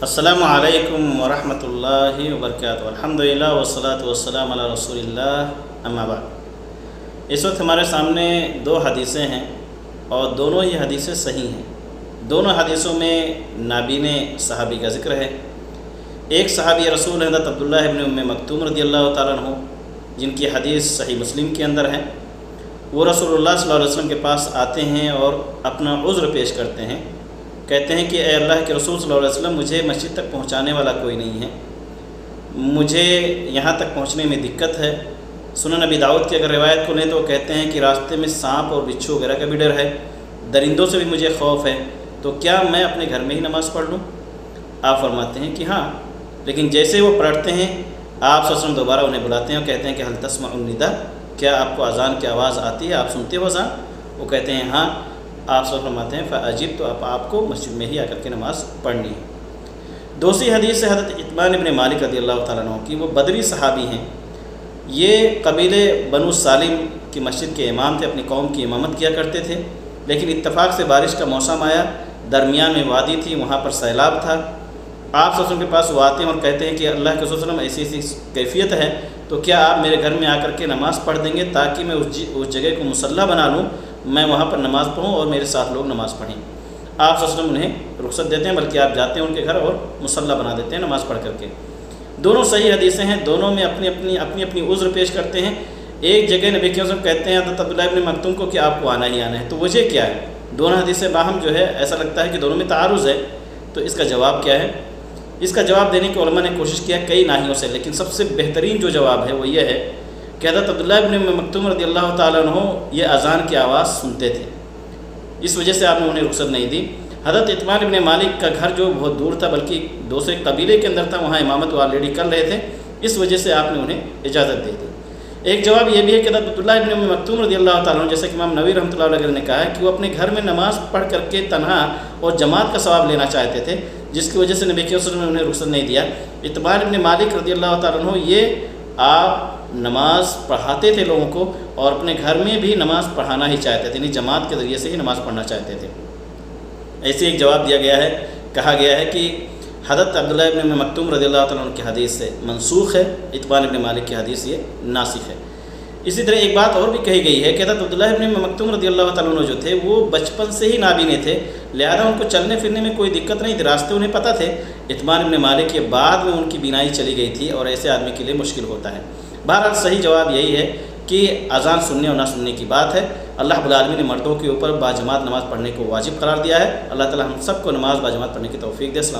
السلام علیکم ورحمۃ اللہ وبرکاتہ۔ الحمدللہ والصلاۃ والسلام علی رسول اللہ، اما بعد۔ اس وقت ہمارے سامنے دو حدیثیں ہیں اور دونوں یہ حدیثیں صحیح ہیں۔ دونوں حدیثوں میں نابین صحابی کا ذکر ہے۔ ایک صحابی رسول حضرت عبداللہ ابن ام مکتوم رضی اللہ تعالیٰ عنہ، جن کی حدیث صحیح مسلم کے اندر ہے، وہ رسول اللہ صلی اللہ علیہ وسلم کے پاس آتے ہیں اور اپنا عذر پیش کرتے ہیں۔ کہتے ہیں کہ اے اللہ کے رسول صلی اللہ علیہ وسلم، مجھے مسجد تک پہنچانے والا کوئی نہیں ہے، مجھے یہاں تک پہنچنے میں دقت ہے۔ سنن نبی داؤد کی اگر روایت کو لیں تو وہ کہتے ہیں کہ راستے میں سانپ اور بچھو وغیرہ کا بھی ڈر ہے، درندوں سے بھی مجھے خوف ہے، تو کیا میں اپنے گھر میں ہی نماز پڑھ لوں؟ آپ فرماتے ہیں کہ ہاں، لیکن جیسے وہ پڑھتے ہیں آپ صلی اللہ علیہ وسلم دوبارہ انہیں بلاتے ہیں اور کہتے ہیں کہ هل تسمع النداء، کیا آپ کو اذان کی آواز آتی ہے، آپ سنتے ہو اذان؟ وہ کہتے ہیں ہاں۔ آپ سب فرماتے ہیں فاجب، تو آپ کو مسجد میں ہی آ کر کے نماز پڑھنی ہے۔ دوسری حدیث سے حضرت عتبان ابن مالک رضی اللہ تعالیٰ عنہ کی، وہ بدری صحابی ہیں، یہ قبیلے بنو سالم کی مسجد کے امام تھے، اپنی قوم کی امامت کیا کرتے تھے، لیکن اتفاق سے بارش کا موسم آیا، درمیان میں وادی تھی، وہاں پر سیلاب تھا۔ آپ صلی اللہ علیہ وسلم کے پاس وہ آتے ہیں اور کہتے ہیں کہ اللہ کے رسول صلی اللہ علیہ وسلم ایسی کیفیت ہے، تو کیا آپ میرے گھر میں آ کر کے نماز پڑھ دیں گے تاکہ میں اس جگہ کو مصلی بنا لوں، میں وہاں پر نماز پڑھوں اور میرے ساتھ لوگ نماز پڑھیں۔ آپ صلی اللہ علیہ وسلم انہیں رخصت دیتے ہیں، بلکہ آپ جاتے ہیں ان کے گھر اور مصلی بنا دیتے ہیں نماز پڑھ کر کے۔ دونوں صحیح حدیثیں ہیں، دونوں میں اپنی عذر پیش کرتے ہیں۔ ایک جگہ نبی کے وسلم کہتے ہیں حضرت عبداللہ ابن مکتوم کو کہ آپ کو آنا ہی آنا ہے، تو وجہ کیا ہے؟ دونوں حدیثیں باہم جو ہے ایسا لگتا ہے کہ دونوں میں تعارض ہے، تو اس کا جواب کیا ہے؟ اس کا جواب دینے کے علماء نے کوشش کیا کئی ناحیوں سے، لیکن سب سے بہترین جو جواب ہے وہ یہ ہے کہ حضرت عبداللہ ابن مکتوم رضی اللہ تعالیٰ عنہ یہ اذان کی آواز سنتے تھے، اس وجہ سے آپ نے انہیں رخصت نہیں دی۔ حضرت عتبان ابن مالک کا گھر جو بہت دور تھا، بلکہ دوسرے قبیلے کے اندر تھا، وہاں امامت وہ آلریڈی کر رہے تھے، اس وجہ سے آپ نے انہیں اجازت دے دی۔ ایک جواب یہ بھی ہے کہ حضرت عبداللہ ابن مکتوم رضی اللہ تعالیٰ عنہ، جیسے کہ امام نووی رحمۃ اللہ علیہ نے کہا ہے کہ وہ اپنے گھر میں نماز پڑھ کر کے تنہا اور جماعت کا ثواب لینا چاہتے تھے، جس کی وجہ سے نبی کے وسلم نے انہیں رخصت نہیں دیا۔ عتبان ابن مالک رضی اللہ تعالیٰ عنہ یہ آپ نماز پڑھاتے تھے لوگوں کو، اور اپنے گھر میں بھی نماز پڑھانا ہی چاہتے تھے، یعنی جماعت کے ذریعے سے ہی نماز پڑھنا چاہتے تھے۔ ایسے ایک جواب دیا گیا ہے، کہا گیا ہے کہ حضرت عبداللہ ابن مکتوم رضی اللہ تعالیٰ عنہ کی حدیث سے منسوخ ہے، عتبان ابن مالک کی حدیث یہ ناسخ ہے۔ اسی طرح ایک بات اور بھی کہی گئی ہے کہ حضرت عبداللہ ابن مکتوم رضی اللہ تعالیٰ عنہ جو تھے وہ بچپن سے ہی نابینے تھے، لہذا ان کو چلنے پھرنے میں کوئی دقت نہیں تھی، راستے انہیں پتہ تھے۔ عتبان ابن مالک کے بعد میں ان کی بینائی چلی گئی تھی، اور ایسے آدمی کے لیے مشکل ہوتا ہے۔ بہرحال صحیح جواب یہی ہے کہ اذان سننے اور نہ سننے کی بات ہے۔ اللہ رب العالمین نے مردوں کے اوپر باجماعت نماز پڑھنے کو واجب قرار دیا ہے۔ اللہ تعالی ہم سب کو نماز باجماعت پڑھنے کی توفیق دے۔ السلام